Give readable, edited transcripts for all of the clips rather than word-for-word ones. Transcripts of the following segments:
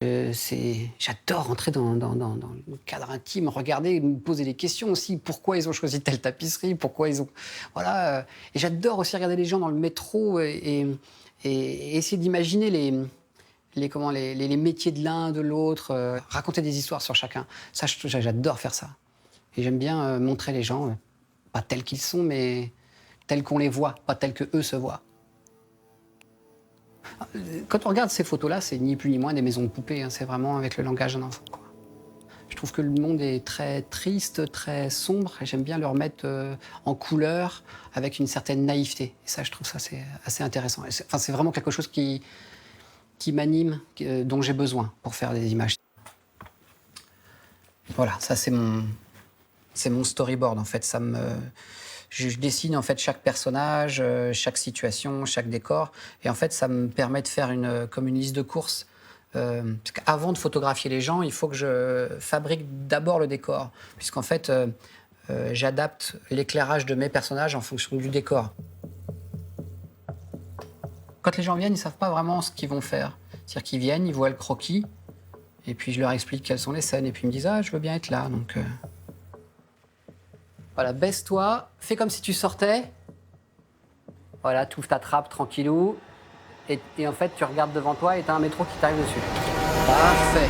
J'adore entrer dans le cadre intime, regarder, me poser des questions aussi. Pourquoi ils ont choisi telle tapisserie? Pourquoi ils ont... Voilà. Et j'adore aussi regarder les gens dans le métro et essayer d'imaginer les métiers de l'un, de l'autre, raconter des histoires sur chacun. Ça, j'adore faire ça. Et j'aime bien montrer les gens, pas tels qu'ils sont, mais tels qu'on les voit, pas tels qu'eux se voient. Quand on regarde ces photos-là, c'est ni plus ni moins des maisons de poupées, hein, c'est vraiment avec le langage d'un enfant, quoi. Je trouve que le monde est très triste, très sombre, et j'aime bien le remettre en couleur, avec une certaine naïveté. Et ça, je trouve ça c'est assez intéressant. Enfin, c'est vraiment quelque chose qui m'anime, dont j'ai besoin pour faire des images. Voilà, ça c'est mon storyboard en fait. Je dessine en fait chaque personnage, chaque situation, chaque décor, et en fait ça me permet de faire comme une liste de courses. Parce qu'avant de photographier les gens, il faut que je fabrique d'abord le décor, puisqu'en fait j'adapte l'éclairage de mes personnages en fonction du décor. Quand les gens viennent, ils savent pas vraiment ce qu'ils vont faire. C'est-à-dire qu'ils viennent, ils voient le croquis, et puis je leur explique quelles sont les scènes, et puis ils me disent ah je veux bien être là, donc. Voilà, baisse-toi, fais comme si tu sortais. Voilà, tu ouvres ta trappe tranquillou. Et en fait, tu regardes devant toi et t'as un métro qui t'arrive dessus. Parfait.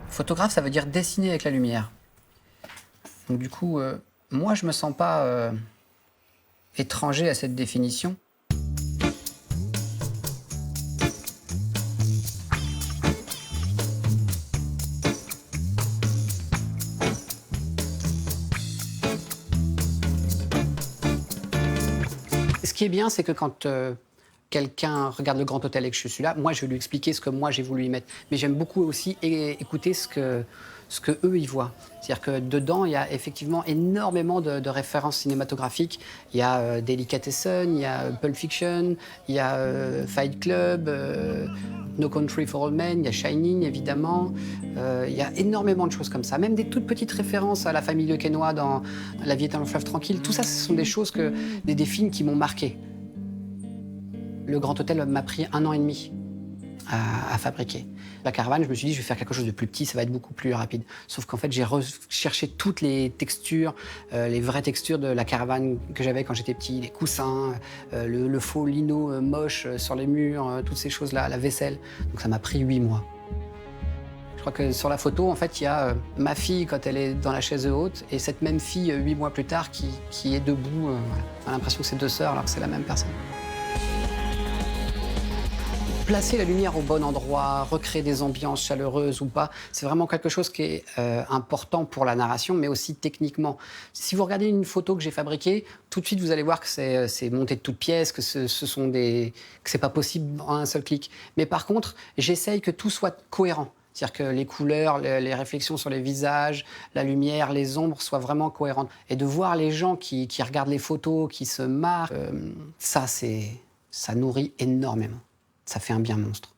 Photographe, ça veut dire dessiner avec la lumière. Donc du coup, moi, je me sens pas étranger à cette définition. Ce qui est bien, c'est que quand quelqu'un regarde le Grand Hôtel et que je suis là, moi, je vais lui expliquer ce que moi, j'ai voulu y mettre. Mais j'aime beaucoup aussi écouter ce que eux, ils voient. C'est-à-dire que dedans, il y a effectivement énormément de références cinématographiques. Il y a Delicatessen, il y a Pulp Fiction, il y a Fight Club, No Country for Old Men, il y a Shining, évidemment. Il y a énormément de choses comme ça. Même des toutes petites références à la famille Le Quesnoy dans La vie est un long fleuve tranquille. Tout ça, ce sont des choses des films qui m'ont marqué. Le Grand Hôtel m'a pris 1 an et demi à fabriquer. La caravane, je me suis dit, je vais faire quelque chose de plus petit, ça va être beaucoup plus rapide. Sauf qu'en fait, j'ai recherché toutes les textures, les vraies textures de la caravane que j'avais quand j'étais petit, les coussins, le faux lino moche sur les murs, toutes ces choses-là, la vaisselle. Donc ça m'a pris 8 mois. Je crois que sur la photo, en fait, il y a ma fille quand elle est dans la chaise haute et cette même fille 8 mois plus tard qui est debout. Voilà. On a l'impression que c'est 2 sœurs alors que c'est la même personne. Placer la lumière au bon endroit, recréer des ambiances chaleureuses ou pas, c'est vraiment quelque chose qui est important pour la narration, mais aussi techniquement. Si vous regardez une photo que j'ai fabriquée, tout de suite vous allez voir que c'est monté de toutes pièces, que que c'est pas possible en un seul clic. Mais par contre, j'essaye que tout soit cohérent. C'est-à-dire que les couleurs, les réflexions sur les visages, la lumière, les ombres soient vraiment cohérentes. Et de voir les gens qui regardent les photos, qui se marrent, ça nourrit énormément. Ça fait un bien monstre.